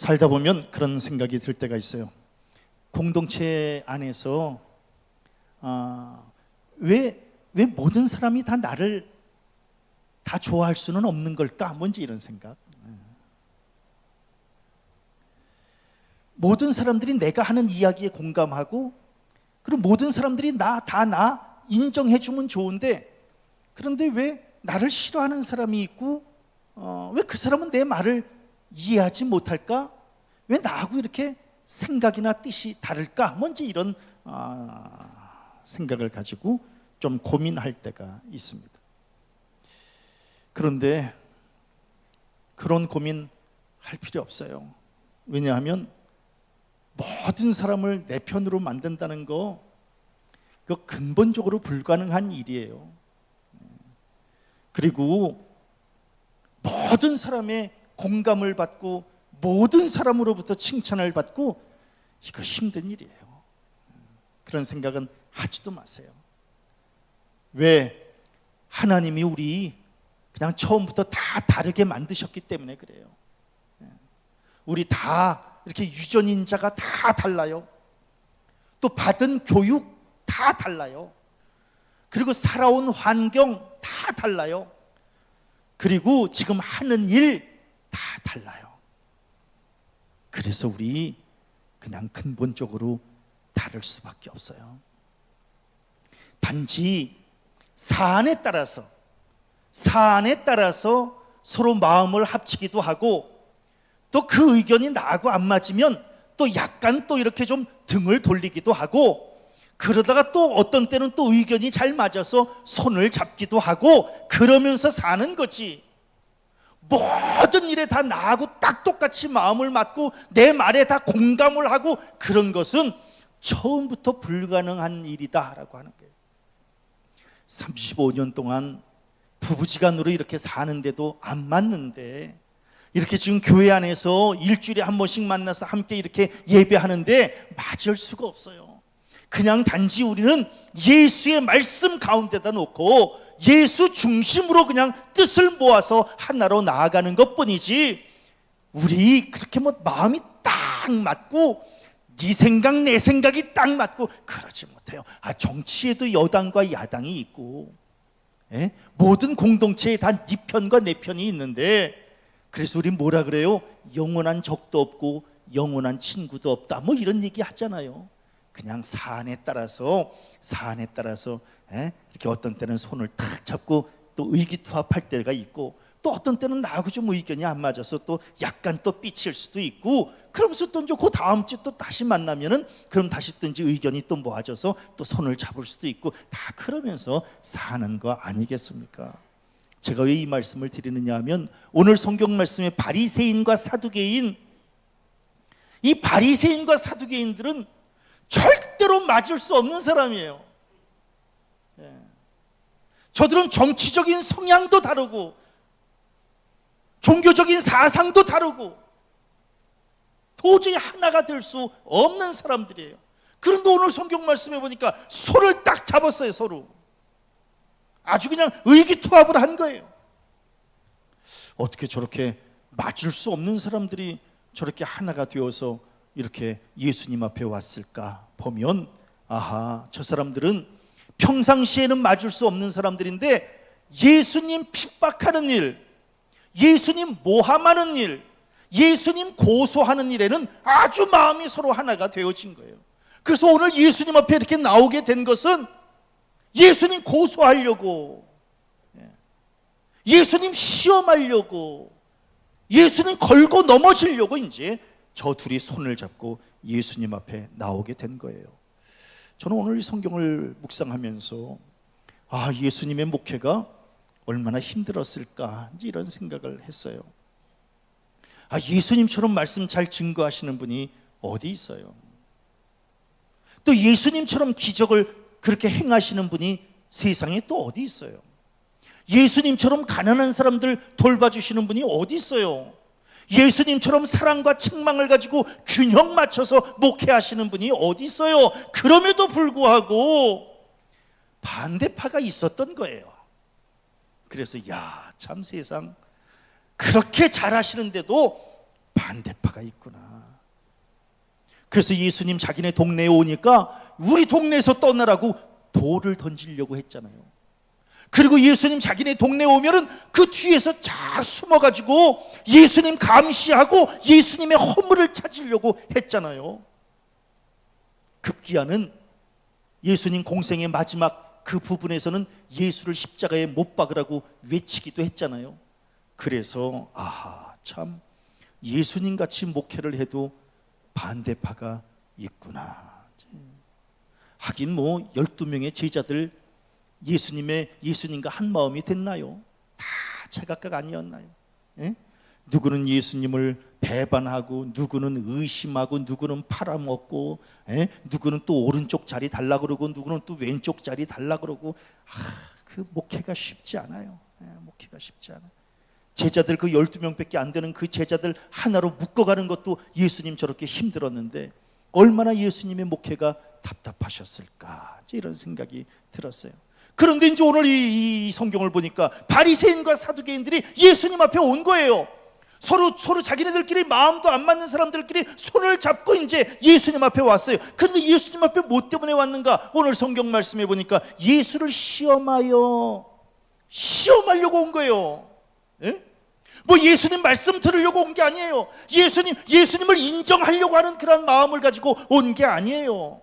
살다 보면 그런 생각이 들 때가 있어요. 공동체 안에서 왜 모든 사람이 다 나를 다 좋아할 수는 없는 걸까? 뭔지 이런 생각. 모든 사람들이 내가 하는 이야기에 공감하고, 그리고 모든 사람들이 나 인정해주면 좋은데, 그런데 왜 나를 싫어하는 사람이 있고, 왜 그 사람은 내 말을 이해하지 못할까? 왜 나하고 이렇게 생각이나 뜻이 다를까? 뭔지 이런 생각을 가지고 좀 고민할 때가 있습니다. 그런데 그런 고민 할 필요 없어요. 왜냐하면 모든 사람을 내 편으로 만든다는 거, 그거 근본적으로 불가능한 일이에요. 그리고 모든 사람의 공감을 받고 모든 사람으로부터 칭찬을 받고, 이거 힘든 일이에요. 그런 생각은 하지도 마세요. 왜? 하나님이 우리 그냥 처음부터 다 다르게 만드셨기 때문에 그래요. 우리 다 이렇게 유전인자가 다 달라요. 또 받은 교육 다 달라요. 그리고 살아온 환경 다 달라요. 그리고 지금 하는 일 다 달라요. 그래서 우리 그냥 근본적으로 다를 수밖에 없어요. 단지 사안에 따라서 서로 마음을 합치기도 하고, 또 그 의견이 나하고 안 맞으면 또 약간 또 이렇게 좀 등을 돌리기도 하고, 그러다가 또 어떤 때는 또 의견이 잘 맞아서 손을 잡기도 하고, 그러면서 사는 거지. 모든 일에 다 나하고 딱 똑같이 마음을 맞고 내 말에 다 공감을 하고, 그런 것은 처음부터 불가능한 일이다라고 하는 거예요. 35년 동안 부부지간으로 이렇게 사는데도 안 맞는데, 이렇게 지금 교회 안에서 일주일에 한 번씩 만나서 함께 이렇게 예배하는데 맞을 수가 없어요. 그냥 단지 우리는 예수의 말씀 가운데다 놓고 예수 중심으로 그냥 뜻을 모아서 하나로 나아가는 것뿐이지, 우리 그렇게 마음이 딱 맞고 네 생각 내 생각이 딱 맞고 그러지 못해요. 정치에도 여당과 야당이 있고, 모든 공동체에 다 네 편과 내 편이 있는데, 그래서 우리 뭐라 그래요? 영원한 적도 없고 영원한 친구도 없다, 뭐 이런 얘기 하잖아요. 그냥 사안에 따라서 이렇게 어떤 때는 손을 탁 잡고 또 의기투합할 때가 있고, 또 어떤 때는 나하고 좀 의견이 안 맞아서 또 약간 또 삐칠 수도 있고, 그러면서 또 이제 그 다음 주에 또 다시 만나면은 그럼 다시 또 이제 의견이 또 모아져서 또 손을 잡을 수도 있고, 다 그러면서 사는 거 아니겠습니까? 제가 왜 이 말씀을 드리느냐 하면, 오늘 성경 말씀에 바리새인과 사두개인, 이 바리새인과 사두개인들은 절대로 맞을 수 없는 사람이에요. 저들은 정치적인 성향도 다르고 종교적인 사상도 다르고 도저히 하나가 될 수 없는 사람들이에요. 그런데 오늘 성경 말씀에 보니까 손을 딱 잡았어요. 서로 아주 그냥 의기투합을 한 거예요. 어떻게 저렇게 맞을 수 없는 사람들이 저렇게 하나가 되어서 이렇게 예수님 앞에 왔을까 보면, 저 사람들은 평상시에는 맞을 수 없는 사람들인데, 예수님 핍박하는 일, 예수님 모함하는 일, 예수님 고소하는 일에는 아주 마음이 서로 하나가 되어진 거예요. 그래서 오늘 예수님 앞에 이렇게 나오게 된 것은 예수님 고소하려고, 예수님 시험하려고, 예수님 걸고 넘어지려고 이제 저 둘이 손을 잡고 예수님 앞에 나오게 된 거예요. 저는 오늘 이 성경을 묵상하면서 예수님의 목회가 얼마나 힘들었을까, 이제 이런 생각을 했어요. 예수님처럼 말씀 잘 증거하시는 분이 어디 있어요? 또 예수님처럼 기적을 그렇게 행하시는 분이 세상에 또 어디 있어요? 예수님처럼 가난한 사람들 돌봐주시는 분이 어디 있어요? 예수님처럼 사랑과 책망을 가지고 균형 맞춰서 목회하시는 분이 어디 있어요? 그럼에도 불구하고 반대파가 있었던 거예요. 그래서 참 세상 그렇게 잘하시는데도 반대파가 있구나. 그래서 예수님 자기네 동네에 오니까 우리 동네에서 떠나라고 돌을 던지려고 했잖아요. 그리고 예수님 자기네 동네에 오면은 그 뒤에서 잘 숨어가지고 예수님 감시하고 예수님의 허물을 찾으려고 했잖아요. 급기야는 예수님 공생의 마지막 그 부분에서는 예수를 십자가에 못 박으라고 외치기도 했잖아요. 그래서 참 예수님 같이 목회를 해도 반대파가 있구나. 하긴 12명의 제자들 예수님과 한 마음이 됐나요? 다 제각각 아니었나요? 예? 누구는 예수님을 배반하고, 누구는 의심하고, 누구는 팔아먹고, 누구는 또 오른쪽 자리 달라 그러고, 누구는 또 왼쪽 자리 달라 그러고. 그 목회가 쉽지 않아요. 목회가 쉽지 않아요. 제자들 그 12명밖에 안 되는 그 제자들 하나로 묶어가는 것도 예수님 저렇게 힘들었는데 얼마나 예수님의 목회가 답답하셨을까, 이런 생각이 들었어요. 그런데 이제 오늘 이 성경을 보니까 바리새인과 사두개인들이 예수님 앞에 온 거예요. 서로 자기네들끼리 마음도 안 맞는 사람들끼리 손을 잡고 이제 예수님 앞에 왔어요. 그런데 예수님 앞에 뭐 때문에 왔는가? 오늘 성경 말씀해 보니까 예수를 시험하려고 온 거예요. 예? 예수님 말씀 들으려고 온 게 아니에요. 예수님을 인정하려고 하는 그런 마음을 가지고 온 게 아니에요.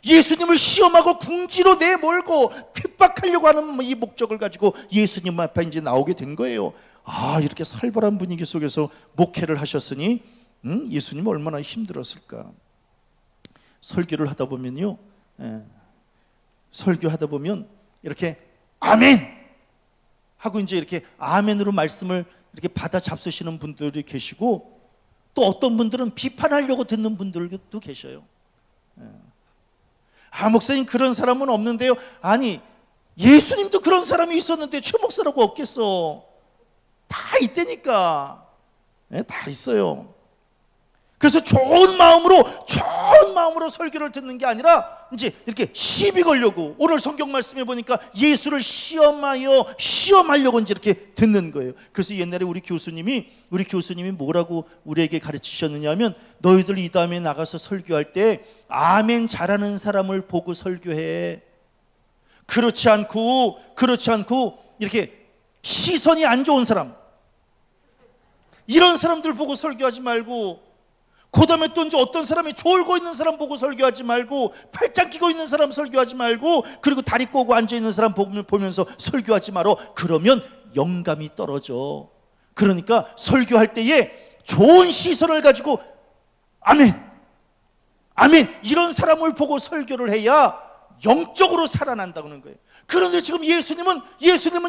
예수님을 시험하고 궁지로 내몰고 핍박하려고 하는 이 목적을 가지고 예수님 앞에 이제 나오게 된 거예요. 이렇게 살벌한 분위기 속에서 목회를 하셨으니 예수님 얼마나 힘들었을까. 설교를 하다 보면요, 설교하다 보면 이렇게 아멘 하고 이제 이렇게 아멘으로 말씀을 이렇게 받아 잡수시는 분들이 계시고, 또 어떤 분들은 비판하려고 듣는 분들도 계셔요. 목사님 그런 사람은 없는데요. 아니, 예수님도 그런 사람이 있었는데 최 목사라고 없겠어. 다 있다니까. 다 있어요. 그래서 좋은 마음으로 설교를 듣는 게 아니라 이제 이렇게 시비 걸려고, 오늘 성경 말씀해 보니까 예수를 시험하려고 이제 이렇게 듣는 거예요. 그래서 옛날에 우리 교수님이 뭐라고 우리에게 가르치셨느냐 하면, 너희들 이 다음에 나가서 설교할 때 아멘 잘하는 사람을 보고 설교해. 그렇지 않고 이렇게 시선이 안 좋은 사람, 이런 사람들 보고 설교하지 말고, 그 다음에 또 이제 어떤 사람이 졸고 있는 사람 보고 설교하지 말고, 팔짱 끼고 있는 사람 설교하지 말고, 그리고 다리 꼬고 앉아있는 사람 보면서 설교하지 말어. 그러면 영감이 떨어져. 그러니까 설교할 때에 좋은 시선을 가지고 아멘 이런 사람을 보고 설교를 해야 영적으로 살아난다는 거예요. 그런데 지금 예수님은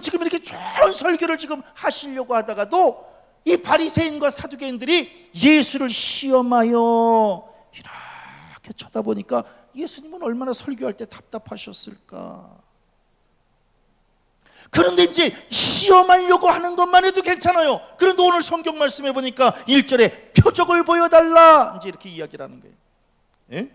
지금 이렇게 좋은 설교를 지금 하시려고 하다가도 이 바리새인과 사두개인들이 예수를 시험하여 이렇게 쳐다보니까 예수님은 얼마나 설교할 때 답답하셨을까. 그런데 이제 시험하려고 하는 것만 해도 괜찮아요. 그런데 오늘 성경 말씀해 보니까 1절에 표적을 보여달라, 이제 이렇게 이야기를 하는 거예요. 예?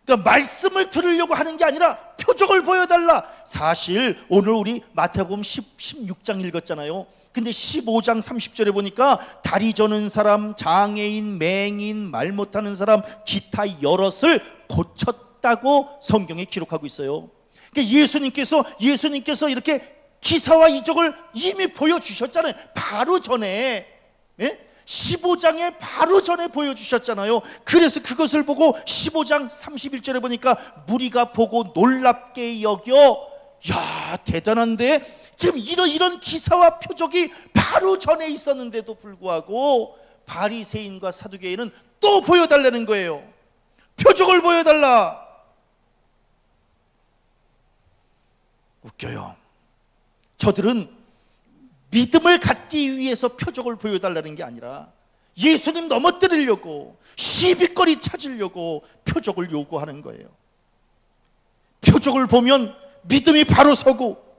그러니까 말씀을 들으려고 하는 게 아니라 표적을 보여달라. 사실 오늘 우리 마태복음 16장 읽었잖아요. 근데 15장 30절에 보니까 다리 저는 사람, 장애인, 맹인, 말 못하는 사람, 기타 여럿을 고쳤다고 성경에 기록하고 있어요. 그러니까 예수님께서 이렇게 기사와 이적을 이미 보여주셨잖아요. 바로 전에, 15장에 바로 전에 보여주셨잖아요. 그래서 그것을 보고 15장 31절에 보니까 무리가 보고 놀랍게 여겨, 야 대단한데, 지금 이런 기사와 표적이 바로 전에 있었는데도 불구하고 바리새인과 사두개인은 또 보여달라는 거예요. 표적을 보여달라. 웃겨요. 저들은 믿음을 갖기 위해서 표적을 보여달라는 게 아니라 예수님 넘어뜨리려고, 시비거리 찾으려고 표적을 요구하는 거예요. 표적을 보면 믿음이 바로 서고,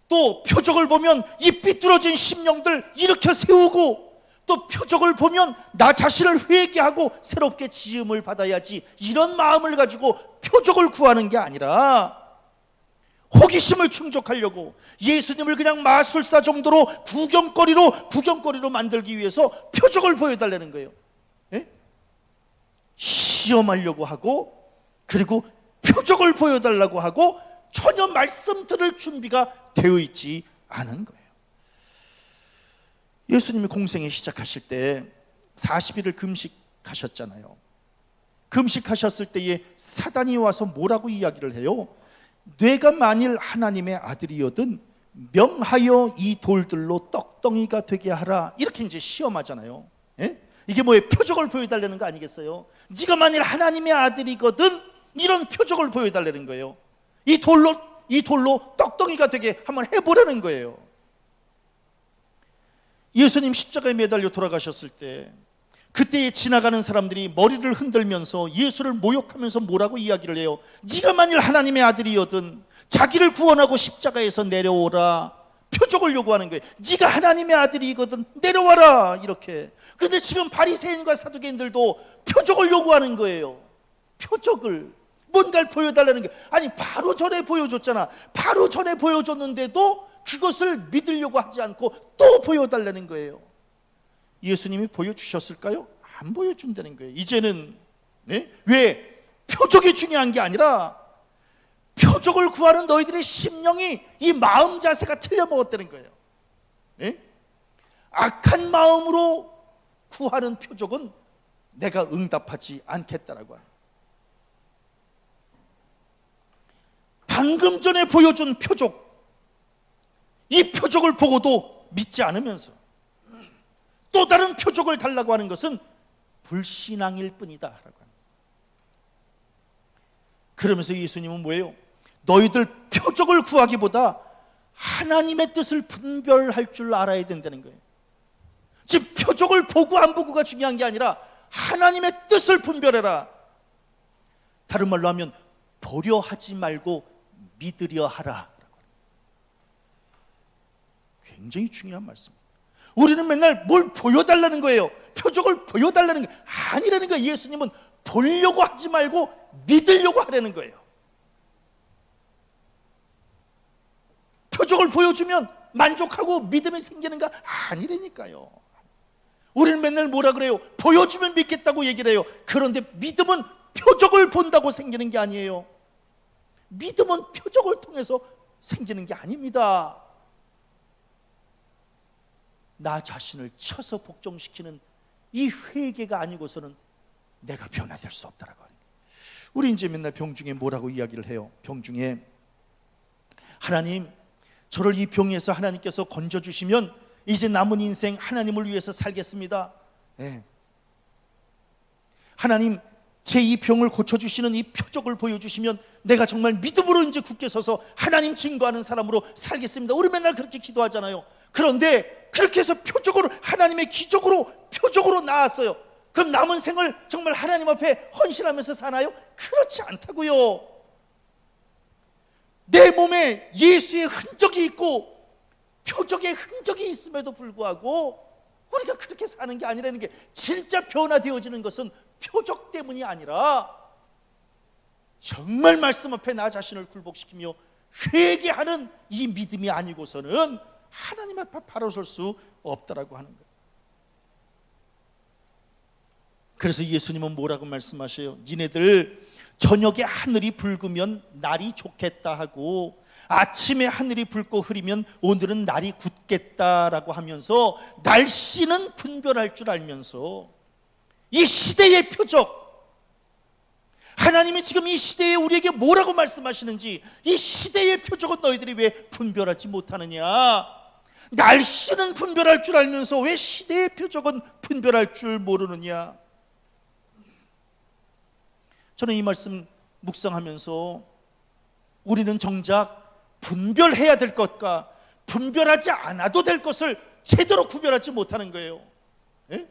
또 표적을 보면 이 삐뚤어진 심령들 일으켜 세우고, 또 표적을 보면 나 자신을 회개하고 새롭게 지음을 받아야지, 이런 마음을 가지고 표적을 구하는 게 아니라 호기심을 충족하려고 예수님을 그냥 마술사 정도로 구경거리로 만들기 위해서 표적을 보여달라는 거예요. 예? 시험하려고 하고, 그리고 표적을 보여달라고 하고, 전혀 말씀 들을 준비가 되어 있지 않은 거예요. 예수님이 공생에 시작하실 때 40일을 금식하셨잖아요. 금식하셨을 때에 사단이 와서 뭐라고 이야기를 해요? 내가 만일 하나님의 아들이거든 명하여 이 돌들로 떡덩이가 되게 하라. 이렇게 이제 시험하잖아요. 예? 이게 뭐예요? 표적을 보여달라는 거 아니겠어요? 네가 만일 하나님의 아들이거든 이런 표적을 보여달라는 거예요. 이 돌로 떡덩이가 되게 한번 해보라는 거예요. 예수님 십자가에 매달려 돌아가셨을 때, 그때에 지나가는 사람들이 머리를 흔들면서 예수를 모욕하면서 뭐라고 이야기를 해요? 네가 만일 하나님의 아들이거든 자기를 구원하고 십자가에서 내려오라. 표적을 요구하는 거예요. 네가 하나님의 아들이거든 내려와라. 이렇게. 그런데 지금 바리새인과 사두개인들도 표적을 요구하는 거예요. 표적을, 뭔가를 보여달라는 게, 아니 바로 전에 보여줬잖아. 바로 전에 보여줬는데도 그것을 믿으려고 하지 않고 또 보여달라는 거예요. 예수님이 보여주셨을까요? 안 보여준다는 거예요. 이제는 왜? 표적이 중요한 게 아니라 표적을 구하는 너희들의 심령이, 이 마음 자세가 틀려먹었다는 거예요. 악한 마음으로 구하는 표적은 내가 응답하지 않겠다라고 하는, 방금 전에 보여준 표적, 이 표적을 보고도 믿지 않으면서 또 다른 표적을 달라고 하는 것은 불신앙일 뿐이다 라고 합니다. 그러면서 예수님은 뭐예요? 너희들 표적을 구하기보다 하나님의 뜻을 분별할 줄 알아야 된다는 거예요. 지금 표적을 보고 안 보고가 중요한 게 아니라 하나님의 뜻을 분별해라. 다른 말로 하면 보려 하지 말고 믿으려 하라. 굉장히 중요한 말씀입니다. 우리는 맨날 뭘 보여달라는 거예요. 표적을 보여달라는 게 아니라는 거예요. 예수님은 보려고 하지 말고 믿으려고 하라는 거예요. 표적을 보여주면 만족하고 믿음이 생기는 거 아니라니까요. 우리는 맨날 뭐라 그래요? 보여주면 믿겠다고 얘기를 해요. 그런데 믿음은 표적을 본다고 생기는 게 아니에요. 믿음은 표적을 통해서 생기는 게 아닙니다. 나 자신을 쳐서 복종시키는 이 회개가 아니고서는 내가 변화될 수 없다라고 하는 거예요. 우리 이제 맨날 병중에 뭐라고 이야기를 해요? 병중에 하나님, 저를 이 병에서 하나님께서 건져주시면 이제 남은 인생 하나님을 위해서 살겠습니다. 네. 하나님, 제 이 병을 고쳐주시는 이 표적을 보여주시면 내가 정말 믿음으로 이제 굳게 서서 하나님 증거하는 사람으로 살겠습니다. 우리 맨날 그렇게 기도하잖아요. 그런데 그렇게 해서 표적으로, 하나님의 기적으로, 표적으로 나왔어요. 그럼 남은 생을 정말 하나님 앞에 헌신하면서 사나요? 그렇지 않다고요. 내 몸에 예수의 흔적이 있고 표적의 흔적이 있음에도 불구하고 우리가 그렇게 사는 게 아니라는 게, 진짜 변화되어지는 것은 표적 때문이 아니라 정말 말씀 앞에 나 자신을 굴복시키며 회개하는 이 믿음이 아니고서는 하나님 앞에 바로 설 수 없다라고 하는 거예요. 그래서 예수님은 뭐라고 말씀하셔요? 니네들 저녁에 하늘이 붉으면 날이 좋겠다 하고 아침에 하늘이 붉고 흐리면 오늘은 날이 굳겠다라고 하면서 날씨는 분별할 줄 알면서 이 시대의 표적, 하나님이 지금 이 시대에 우리에게 뭐라고 말씀하시는지, 이 시대의 표적은 너희들이 왜 분별하지 못하느냐? 날씨는 분별할 줄 알면서 왜 시대의 표적은 분별할 줄 모르느냐? 저는 이 말씀 묵상하면서 우리는 정작 분별해야 될 것과 분별하지 않아도 될 것을 제대로 구별하지 못하는 거예요. 예?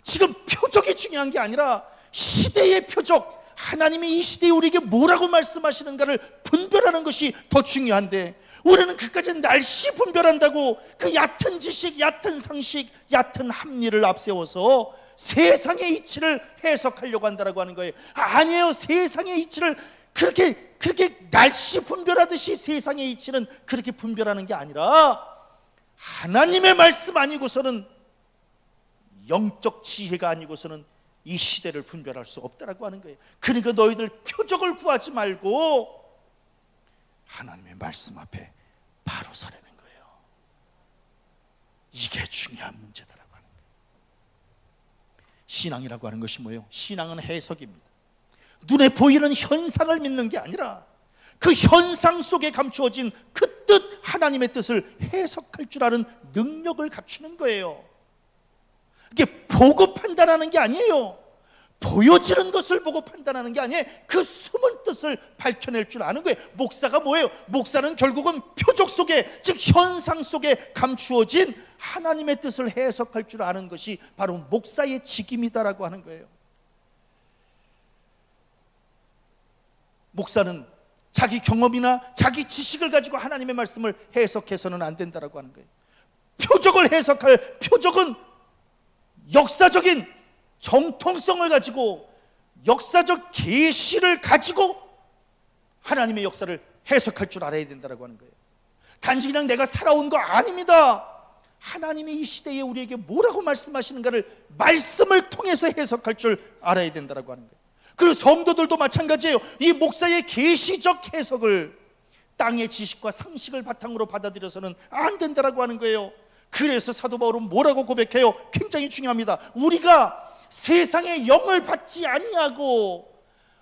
지금 표적이 중요한 게 아니라 시대의 표적, 하나님이 이 시대에 우리에게 뭐라고 말씀하시는가를 분별하는 것이 더 중요한데, 우리는 그까지 날씨 분별한다고 그 얕은 지식, 얕은 상식, 얕은 합리를 앞세워서 세상의 이치를 해석하려고 한다고 하는 거예요. 아니에요. 세상의 이치를 그렇게 날씨 분별하듯이 세상의 이치는 그렇게 분별하는 게 아니라 하나님의 말씀 아니고서는, 영적 지혜가 아니고서는 이 시대를 분별할 수 없다라고 하는 거예요. 그러니까 너희들 표적을 구하지 말고 하나님의 말씀 앞에 바로 서라는 거예요. 이게 중요한 문제다라고 하는 거예요. 신앙이라고 하는 것이 뭐예요? 신앙은 해석입니다. 눈에 보이는 현상을 믿는 게 아니라 그 현상 속에 감추어진 그 뜻, 하나님의 뜻을 해석할 줄 아는 능력을 갖추는 거예요. 이게 보고 판단하는 게 아니에요. 보여지는 것을 보고 판단하는 게 아니에요. 그 숨은 뜻을 밝혀낼 줄 아는 거예요. 목사가 뭐예요? 목사는 결국은 표적 속에, 즉 현상 속에 감추어진 하나님의 뜻을 해석할 줄 아는 것이 바로 목사의 직임이다라고 하는 거예요. 목사는 자기 경험이나 자기 지식을 가지고 하나님의 말씀을 해석해서는 안 된다라고 하는 거예요. 표적을 해석할, 표적은 역사적인 정통성을 가지고, 역사적 계시를 가지고 하나님의 역사를 해석할 줄 알아야 된다라고 하는 거예요. 단지 그냥 내가 살아온 거 아닙니다. 하나님이 이 시대에 우리에게 뭐라고 말씀하시는가를 말씀을 통해서 해석할 줄 알아야 된다라고 하는 거예요. 그리고 성도들도 마찬가지예요. 이 목사의 계시적 해석을 땅의 지식과 상식을 바탕으로 받아들여서는 안 된다라고 하는 거예요. 그래서 사도 바울은 뭐라고 고백해요? 굉장히 중요합니다. 우리가 세상의 영을 받지 아니하고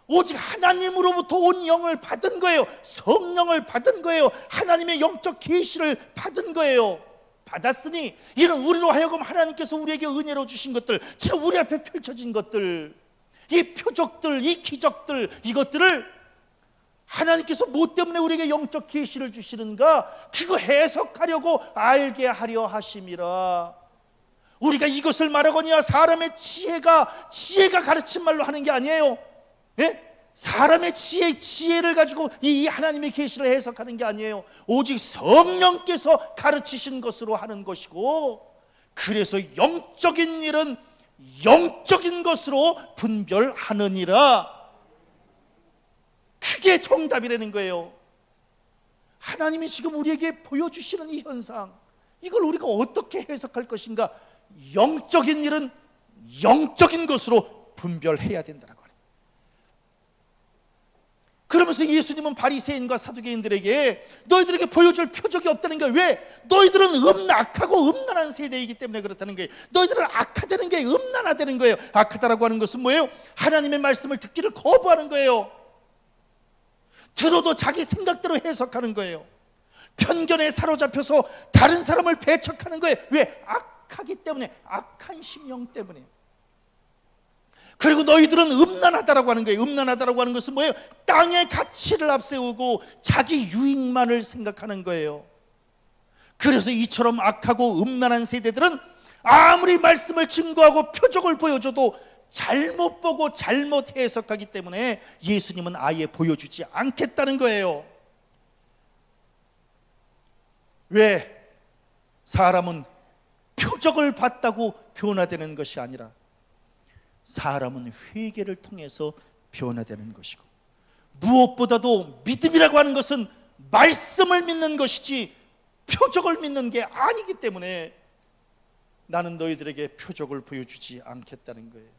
오직 하나님으로부터 온 영을 받은 거예요. 성령을 받은 거예요. 하나님의 영적 계시를 받은 거예요. 받았으니 이는 우리로 하여금 하나님께서 우리에게 은혜로 주신 것들, 지금 우리 앞에 펼쳐진 것들, 이 표적들, 이 기적들, 이것들을 하나님께서 뭐 때문에 우리에게 영적 계시를 주시는가? 그거 해석하려고 알게 하려 하심이라. 우리가 이것을 말하거니와 사람의 지혜가 가르친 말로 하는 게 아니에요. 예? 사람의 지혜를 가지고 이 하나님의 계시를 해석하는 게 아니에요. 오직 성령께서 가르치신 것으로 하는 것이고, 그래서 영적인 일은 영적인 것으로 분별하느니라. 그게 정답이라는 거예요. 하나님이 지금 우리에게 보여주시는 이 현상, 이걸 우리가 어떻게 해석할 것인가? 영적인 일은 영적인 것으로 분별해야 된다라고 하는. 그러면서 예수님은 바리새인과 사두개인들에게 너희들에게 보여줄 표적이 없다는 거예요. 왜? 너희들은 악하고 음란한 세대이기 때문에 그렇다는 거예요. 너희들은 악화되는 게 음란화되는 거예요. 악하다라고 하는 것은 뭐예요? 하나님의 말씀을 듣기를 거부하는 거예요. 들어도 자기 생각대로 해석하는 거예요. 편견에 사로잡혀서 다른 사람을 배척하는 거예요. 왜? 악하기 때문에, 악한 심령 때문에. 그리고 너희들은 음란하다라고 하는 거예요. 음란하다라고 하는 것은 뭐예요? 땅의 가치를 앞세우고 자기 유익만을 생각하는 거예요. 그래서 이처럼 악하고 음란한 세대들은 아무리 말씀을 증거하고 표적을 보여줘도 잘못 보고 잘못 해석하기 때문에 예수님은 아예 보여주지 않겠다는 거예요. 왜? 사람은 표적을 봤다고 변화되는 것이 아니라 사람은 회개를 통해서 변화되는 것이고, 무엇보다도 믿음이라고 하는 것은 말씀을 믿는 것이지 표적을 믿는 게 아니기 때문에 나는 너희들에게 표적을 보여주지 않겠다는 거예요.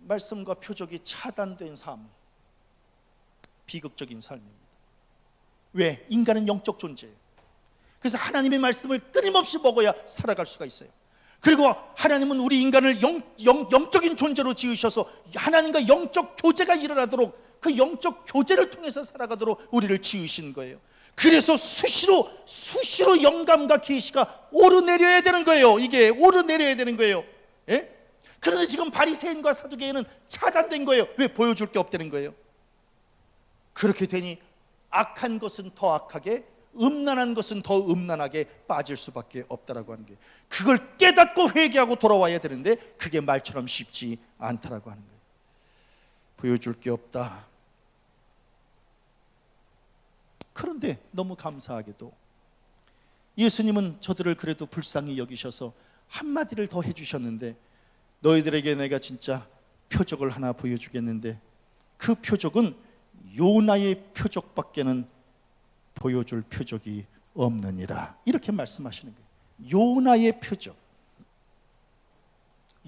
말씀과 표적이 차단된 삶, 비극적인 삶입니다. 왜? 인간은 영적 존재예요. 그래서 하나님의 말씀을 끊임없이 먹어야 살아갈 수가 있어요. 그리고 하나님은 우리 인간을 영적인 존재로 지으셔서 하나님과 영적 교제가 일어나도록, 그 영적 교제를 통해서 살아가도록 우리를 지으신 거예요. 그래서 수시로 영감과 계시가 오르내려야 되는 거예요. 이게 오르내려야 되는 거예요. 예? 그런데 지금 바리새인과 사두개인은 차단된 거예요. 왜? 보여줄 게 없다는 거예요. 그렇게 되니 악한 것은 더 악하게, 음란한 것은 더 음란하게 빠질 수밖에 없다라고 하는 거예요. 그걸 깨닫고 회개하고 돌아와야 되는데 그게 말처럼 쉽지 않다라고 하는 거예요. 보여줄 게 없다. 그런데 너무 감사하게도 예수님은 저들을 그래도 불쌍히 여기셔서 한마디를 더 해주셨는데, 너희들에게 내가 진짜 표적을 하나 보여주겠는데 그 표적은 요나의 표적밖에는 보여줄 표적이 없느니라, 이렇게 말씀하시는 거예요. 요나의 표적.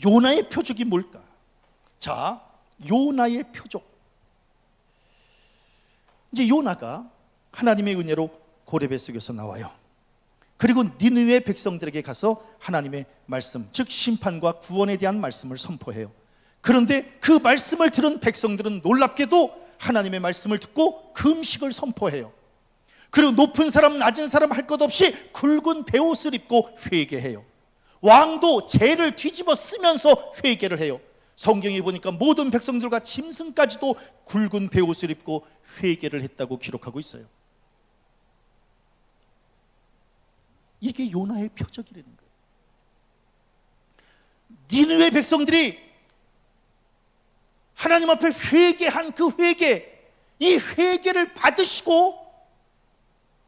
요나의 표적이 뭘까? 자, 요나의 표적. 이제 요나가 하나님의 은혜로 고레 속에서 나와요. 그리고 니느웨 백성들에게 가서 하나님의 말씀, 즉 심판과 구원에 대한 말씀을 선포해요. 그런데 그 말씀을 들은 백성들은 놀랍게도 하나님의 말씀을 듣고 금식을 선포해요. 그리고 높은 사람 낮은 사람 할 것 없이 굵은 베옷을 입고 회개해요. 왕도 재를 뒤집어 쓰면서 회개를 해요. 성경에 보니까 모든 백성들과 짐승까지도 굵은 베옷을 입고 회개를 했다고 기록하고 있어요. 이게 요나의 표적이라는 거예요. 니느웨 백성들이 하나님 앞에 회개한 그 회개, 이 회개를 받으시고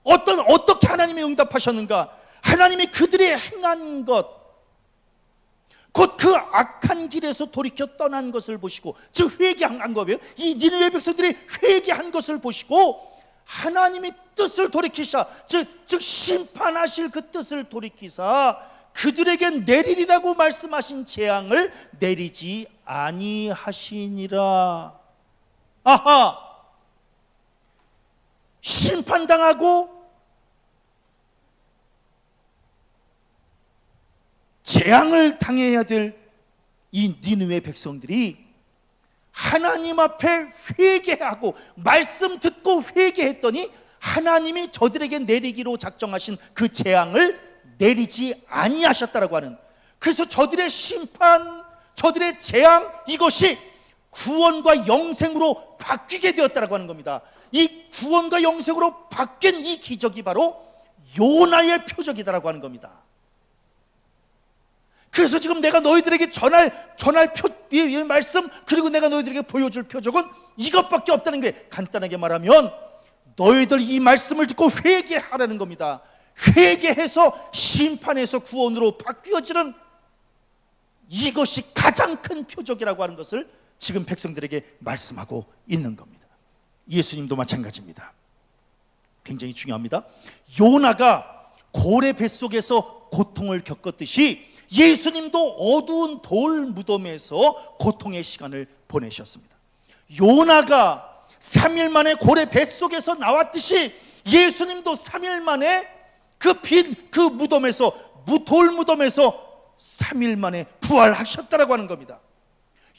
어떻게 하나님이 응답하셨는가? 하나님이 그들이 행한 것, 곧 그 악한 길에서 돌이켜 떠난 것을 보시고, 즉 회개한 거예요. 이 니느웨 백성들이 회개한 것을 보시고 하나님이 뜻을 돌이키사, 즉 심판하실 그 뜻을 돌이키사 그들에게 내리리라고 말씀하신 재앙을 내리지 아니하시니라. 아하, 심판당하고 재앙을 당해야 될 이 니느웨 백성들이 하나님 앞에 회개하고 말씀 듣고 회개했더니 하나님이 저들에게 내리기로 작정하신 그 재앙을 내리지 아니하셨다라고 하는, 그래서 저들의 심판, 저들의 재앙, 이것이 구원과 영생으로 바뀌게 되었다라고 하는 겁니다. 이 구원과 영생으로 바뀐 이 기적이 바로 요나의 표적이다라고 하는 겁니다. 그래서 지금 내가 너희들에게 전할 이 말씀, 그리고 내가 너희들에게 보여줄 표적은 이것밖에 없다는 게, 간단하게 말하면 너희들 이 말씀을 듣고 회개하라는 겁니다. 회개해서 심판에서 구원으로 바뀌어지는 이것이 가장 큰 표적이라고 하는 것을 지금 백성들에게 말씀하고 있는 겁니다. 예수님도 마찬가지입니다. 굉장히 중요합니다. 요나가 고래 뱃속에서 고통을 겪었듯이 예수님도 어두운 돌 무덤에서 고통의 시간을 보내셨습니다. 요나가 3일 만에 고래 뱃속에서 나왔듯이 예수님도 3일 만에 그 무덤에서, 돌 무덤에서 3일 만에 부활하셨다라고 하는 겁니다.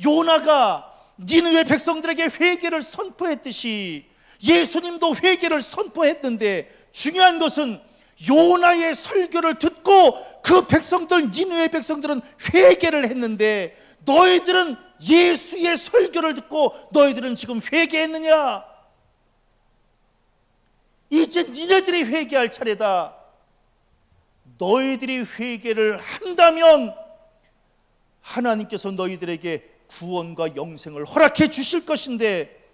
요나가 니느웨 백성들에게 회개를 선포했듯이 예수님도 회개를 선포했는데, 중요한 것은 요나의 설교를 듣고 그 백성들, 니느웨 백성들은 회개를 했는데 너희들은 예수의 설교를 듣고 너희들은 지금 회개했느냐? 이제 니네들이 회개할 차례다. 너희들이 회개를 한다면 하나님께서 너희들에게 구원과 영생을 허락해 주실 것인데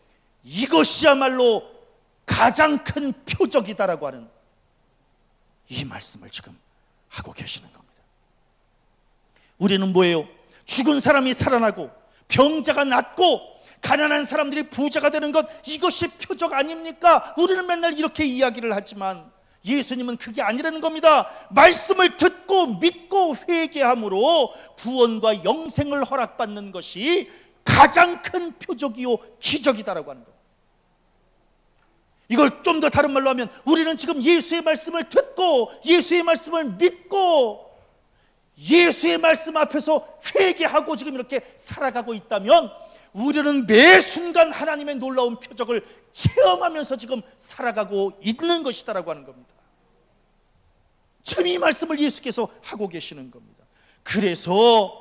이것이야말로 가장 큰 표적이다라고 하는 이 말씀을 지금 하고 계시는 겁니다. 우리는 뭐예요? 죽은 사람이 살아나고 병자가 낫고 가난한 사람들이 부자가 되는 것, 이것이 표적 아닙니까? 우리는 맨날 이렇게 이야기를 하지만 예수님은 그게 아니라는 겁니다. 말씀을 듣고 믿고 회개함으로 구원과 영생을 허락받는 것이 가장 큰 표적이요 기적이다라고 하는 겁니다. 이걸 좀 더 다른 말로 하면 우리는 지금 예수의 말씀을 듣고 예수의 말씀을 믿고 예수의 말씀 앞에서 회개하고 지금 이렇게 살아가고 있다면 우리는 매 순간 하나님의 놀라운 표적을 체험하면서 지금 살아가고 있는 것이다라고 하는 겁니다. 지금 이 말씀을 예수께서 하고 계시는 겁니다. 그래서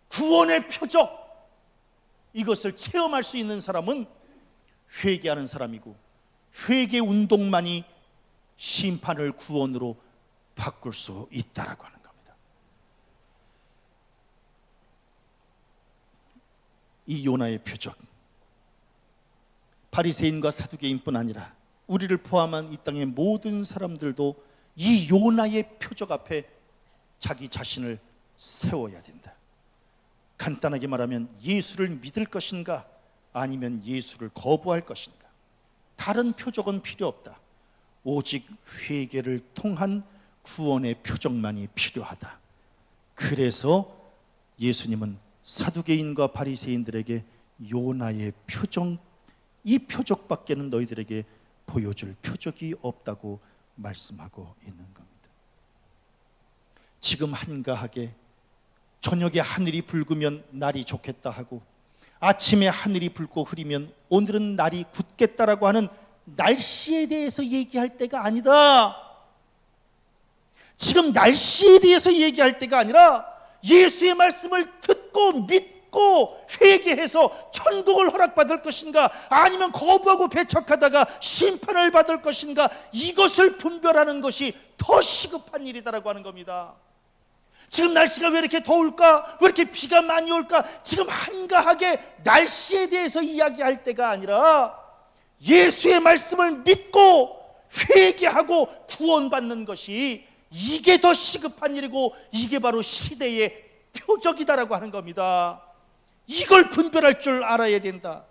구원의 표적, 이것을 체험할 수 있는 사람은 회개하는 사람이고, 회개 운동만이 심판을 구원으로 바꿀 수 있다라고 하는 겁니다. 이 요나의 표적, 바리새인과 사두개인뿐 아니라 우리를 포함한 이 땅의 모든 사람들도 이 요나의 표적 앞에 자기 자신을 세워야 된다. 간단하게 말하면 예수를 믿을 것인가 아니면 예수를 거부할 것인가. 다른 표적은 필요 없다. 오직 회개를 통한 구원의 표적만이 필요하다. 그래서 예수님은 사두개인과 바리새인들에게 요나의 표적, 이 표적밖에는 너희들에게 보여줄 표적이 없다고 말씀하고 있는 겁니다. 지금 한가하게 저녁에 하늘이 붉으면 날이 좋겠다 하고 아침에 하늘이 붉고 흐리면 오늘은 날이 굳겠다라고 하는 날씨에 대해서 얘기할 때가 아니다. 지금 날씨에 대해서 얘기할 때가 아니라 예수의 말씀을 듣고 믿고 회개해서 천국을 허락받을 것인가 아니면 거부하고 배척하다가 심판을 받을 것인가, 이것을 분별하는 것이 더 시급한 일이다라고 하는 겁니다. 지금 날씨가 왜 이렇게 더울까? 왜 이렇게 비가 많이 올까? 지금 한가하게 날씨에 대해서 이야기할 때가 아니라 예수의 말씀을 믿고 회개하고 구원받는 것이, 이게 더 시급한 일이고 이게 바로 시대의 표적이다라고 하는 겁니다. 이걸 분별할 줄 알아야 된다.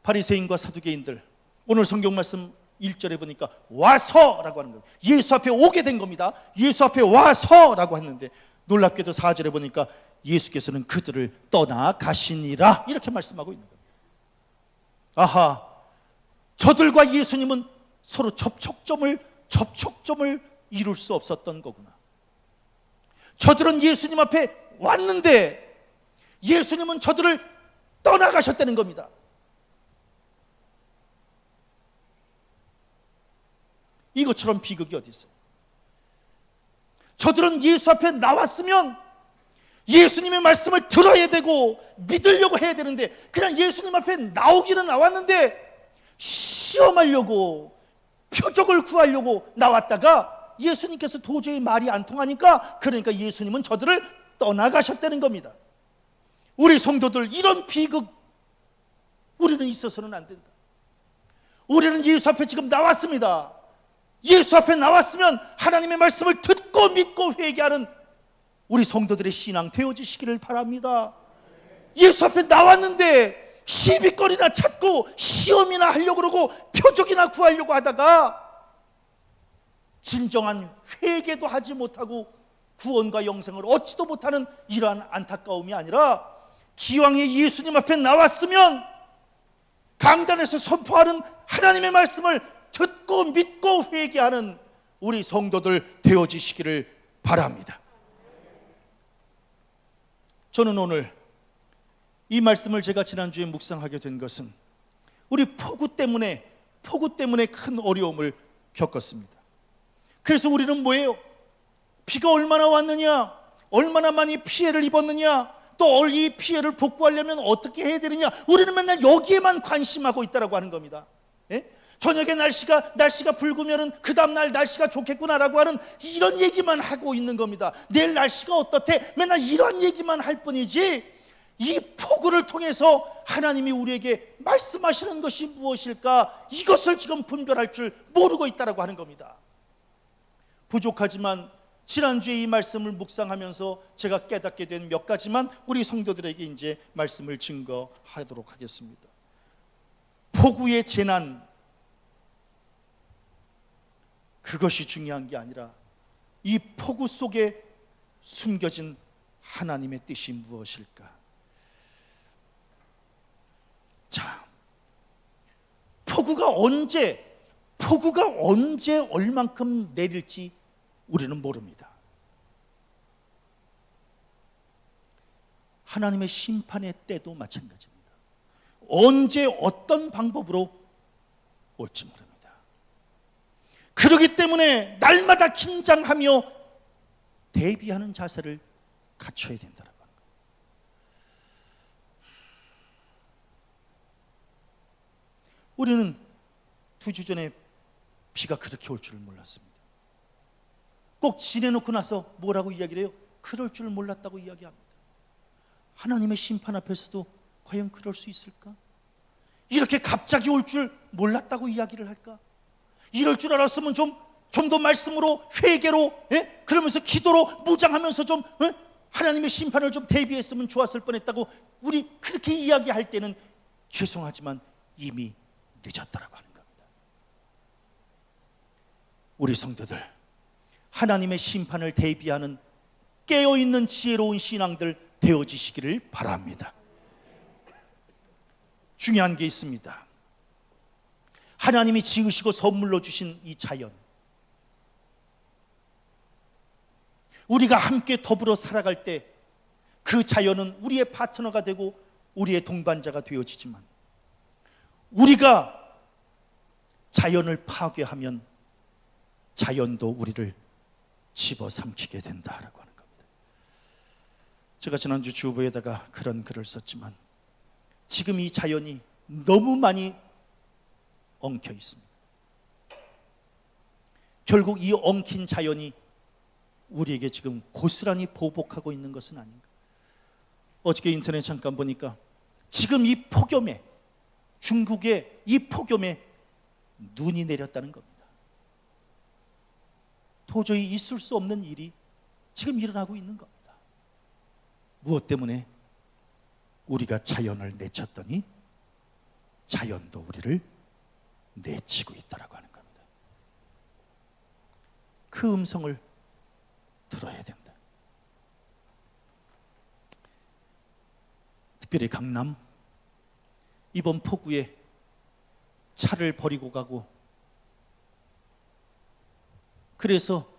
바리새인과 사두개인들, 오늘 성경 말씀 1절에 보니까 와서라고 하는 거예요. 예수 앞에 오게 된 겁니다. 예수 앞에 와서라고 했는데 놀랍게도 4절에 보니까 예수께서는 그들을 떠나가시니라 이렇게 말씀하고 있는 겁니다. 아하, 저들과 예수님은 서로 접촉점을 이룰 수 없었던 거구나. 저들은 예수님 앞에 왔는데 예수님은 저들을 떠나가셨다는 겁니다. 이것처럼 비극이 어디 있어요? 저들은 예수 앞에 나왔으면 예수님의 말씀을 들어야 되고 믿으려고 해야 되는데 그냥 예수님 앞에 나오기는 나왔는데 시험하려고, 표적을 구하려고 나왔다가 예수님께서 도저히 말이 안 통하니까, 그러니까 예수님은 저들을 떠나가셨다는 겁니다. 우리 성도들, 이런 비극 우리는 있어서는 안 된다. 우리는 예수 앞에 지금 나왔습니다. 예수 앞에 나왔으면 하나님의 말씀을 듣고 믿고 회개하는 우리 성도들의 신앙 되어지시기를 바랍니다. 예수 앞에 나왔는데 시비거리나 찾고 시험이나 하려고 그러고 표적이나 구하려고 하다가 진정한 회개도 하지 못하고 구원과 영생을 얻지도 못하는 이러한 안타까움이 아니라, 기왕에 예수님 앞에 나왔으면 강단에서 선포하는 하나님의 말씀을 듣고 믿고 회개하는 우리 성도들 되어지시기를 바랍니다. 저는 오늘 이 말씀을 제가 지난주에 묵상하게 된 것은 우리 폭우 때문에 큰 어려움을 겪었습니다. 그래서 우리는 뭐예요? 비가 얼마나 왔느냐, 얼마나 많이 피해를 입었느냐, 또 이 피해를 복구하려면 어떻게 해야 되느냐, 우리는 맨날 여기에만 관심하고 있다라고 하는 겁니다. 예? 저녁에 날씨가 붉으면은 그 다음날 날씨가 좋겠구나라고 하는 이런 얘기만 하고 있는 겁니다. 내일 날씨가 어떻대? 맨날 이런 얘기만 할 뿐이지, 이 폭우를 통해서 하나님이 우리에게 말씀하시는 것이 무엇일까, 이것을 지금 분별할 줄 모르고 있다라고 하는 겁니다. 부족하지만 지난주에 이 말씀을 묵상하면서 제가 깨닫게 된 몇 가지만 우리 성도들에게 이제 말씀을 증거하도록 하겠습니다. 폭우의 재난, 그것이 중요한 게 아니라 이 폭우 속에 숨겨진 하나님의 뜻이 무엇일까? 자, 폭우가 언제 얼만큼 내릴지 우리는 모릅니다. 하나님의 심판의 때도 마찬가지입니다. 언제 어떤 방법으로 올지 모릅니다. 그렇기 때문에 날마다 긴장하며 대비하는 자세를 갖춰야 된다는 겁니다. 우리는 2주 전에 비가 그렇게 올 줄을 몰랐습니다. 꼭 지내놓고 나서 뭐라고 이야기를 해요? 그럴 줄 몰랐다고 이야기합니다. 하나님의 심판 앞에서도 과연 그럴 수 있을까? 이렇게 갑자기 올 줄 몰랐다고 이야기를 할까? 이럴 줄 알았으면 좀 좀 더 말씀으로, 회개로, 그러면서 기도로 무장하면서 좀 하나님의 심판을 좀 대비했으면 좋았을 뻔했다고 우리 그렇게 이야기할 때는 죄송하지만 이미 늦었다라고 하는 겁니다. 우리 성도들, 하나님의 심판을 대비하는 깨어있는 지혜로운 신앙들 되어지시기를 바랍니다. 중요한 게 있습니다. 하나님이 지으시고 선물로 주신 이 자연, 우리가 함께 더불어 살아갈 때 그 자연은 우리의 파트너가 되고 우리의 동반자가 되어지지만, 우리가 자연을 파괴하면 자연도 우리를 집어삼키게 된다라고 하는 겁니다. 제가 지난주 주보에다가 그런 글을 썼지만, 지금 이 자연이 너무 많이 엉켜 있습니다. 결국 이 엉킨 자연이 우리에게 지금 고스란히 보복하고 있는 것은 아닌가. 어저께 인터넷 잠깐 보니까 지금 이 폭염에, 중국의 이 폭염에 눈이 내렸다는 겁니다. 도저히 있을 수 없는 일이 지금 일어나고 있는 겁니다. 무엇 때문에? 우리가 자연을 내쳤더니 자연도 우리를 내치고 있다라고 하는 겁니다. 그 음성을 들어야 된다. 특별히 강남, 이번 폭우에 차를 버리고 가고, 그래서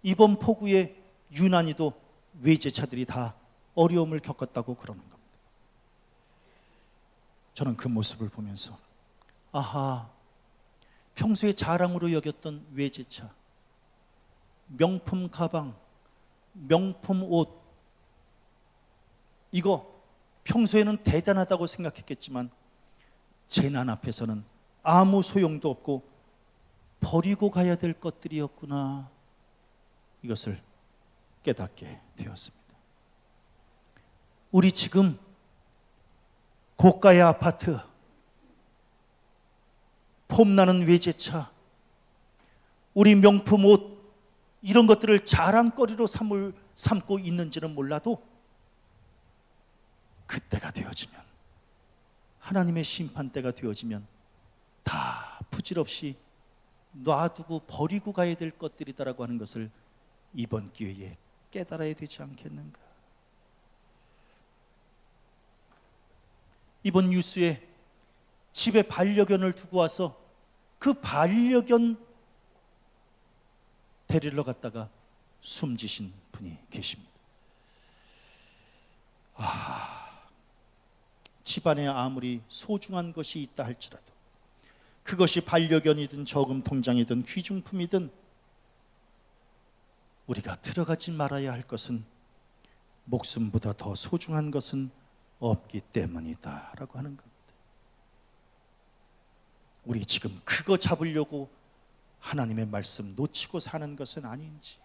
이번 폭우에 유난히도 외제차들이 다 어려움을 겪었다고 그러는 겁니다. 저는 그 모습을 보면서 아하, 평소에 자랑으로 여겼던 외제차, 명품 가방, 명품 옷, 이거 평소에는 대단하다고 생각했겠지만 재난 앞에서는 아무 소용도 없고 버리고 가야 될 것들이었구나, 이것을 깨닫게 되었습니다. 우리 지금 고가의 아파트, 폼나는 외제차, 우리 명품 옷, 이런 것들을 자랑거리로 삼고 있는지는 몰라도 그때가 되어지면, 하나님의 심판때가 되어지면 다 부질없이 놔두고 버리고 가야 될 것들이다라고 하는 것을 이번 기회에 깨달아야 되지 않겠는가. 이번 뉴스에 집에 반려견을 두고 와서 그 반려견 데리러 갔다가 숨지신 분이 계십니다. 집안에 아무리 소중한 것이 있다 할지라도, 그것이 반려견이든 저금 통장이든 귀중품이든, 우리가 들어가지 말아야 할 것은 목숨보다 더 소중한 것은 없기 때문이다 라고 하는 겁니다. 우리 지금 그거 잡으려고 하나님의 말씀 놓치고 사는 것은 아닌지,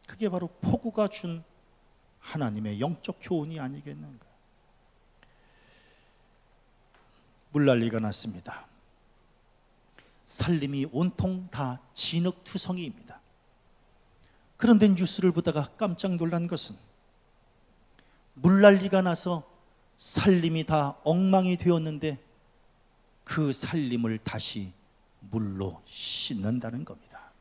그게 바로 폭우가 준 하나님의 영적 교훈이 아니겠는가. 물난리가 났습니다. 살림이 온통 다 진흙투성이입니다. 그런데 뉴스를 보다가 깜짝 놀란 것은, 물난리가 나서 살림이 다 엉망이 되었는데 그 살림을 다시 물로 씻는다는 겁니다.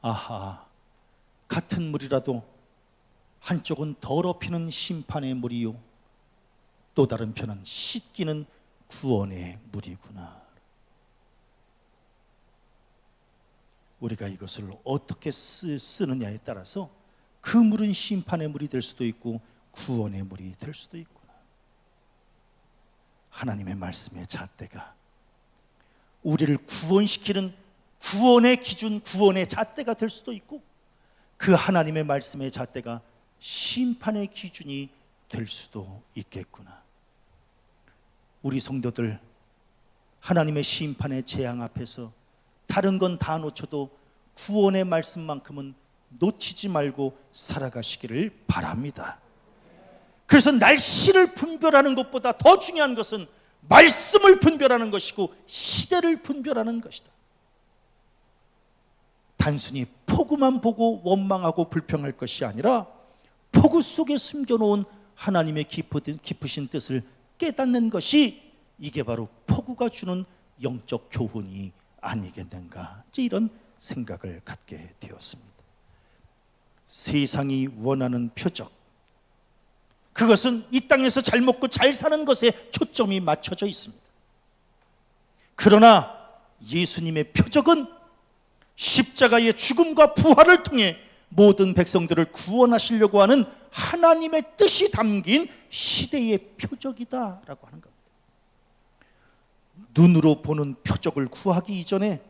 아하, 같은 물이라도 한쪽은 더럽히는 심판의 물이요, 또 다른 편은 씻기는 구원의 물이구나. 우리가 이것을 어떻게 쓰느냐에 따라서 그 물은 심판의 물이 될 수도 있고 구원의 물이 될 수도 있구나. 하나님의 말씀의 잣대가 우리를 구원시키는 구원의 기준, 구원의 잣대가 될 수도 있고, 그 하나님의 말씀의 잣대가 심판의 기준이 될 수도 있겠구나. 우리 성도들, 하나님의 심판의 재앙 앞에서 다른 건 다 놓쳐도 구원의 말씀만큼은 놓치지 말고 살아가시기를 바랍니다. 그래서 날씨를 분별하는 것보다 더 중요한 것은 말씀을 분별하는 것이고 시대를 분별하는 것이다. 단순히 폭우만 보고 원망하고 불평할 것이 아니라 폭우 속에 숨겨놓은 하나님의 깊으신 뜻을 깨닫는 것이, 이게 바로 폭우가 주는 영적 교훈이 아니겠는가, 이런 생각을 갖게 되었습니다. 세상이 원하는 표적, 그것은 이 땅에서 잘 먹고 잘 사는 것에 초점이 맞춰져 있습니다. 그러나 예수님의 표적은 십자가의 죽음과 부활을 통해 모든 백성들을 구원하시려고 하는 하나님의 뜻이 담긴 시대의 표적이다라고 하는 겁니다. 눈으로 보는 표적을 구하기 이전에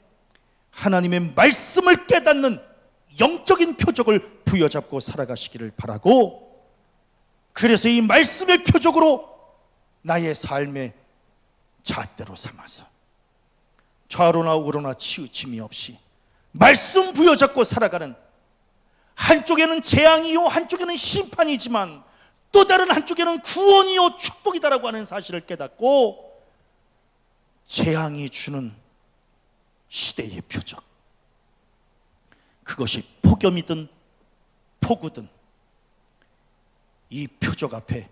하나님의 말씀을 깨닫는 영적인 표적을 부여잡고 살아가시기를 바라고, 그래서 이 말씀의 표적으로 나의 삶의 잣대로 삼아서 좌로나 우로나 치우침이 없이 말씀 부여잡고 살아가는, 한쪽에는 재앙이요 한쪽에는 심판이지만 또 다른 한쪽에는 구원이요 축복이다라고 하는 사실을 깨닫고, 재앙이 주는 시대의 표적, 그것이 폭염이든 폭우든 이 표적 앞에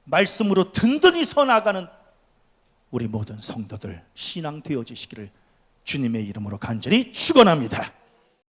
말씀으로 든든히 서 나가는 우리 모든 성도들 신앙 되어지시기를 주님의 이름으로 간절히 축원합니다.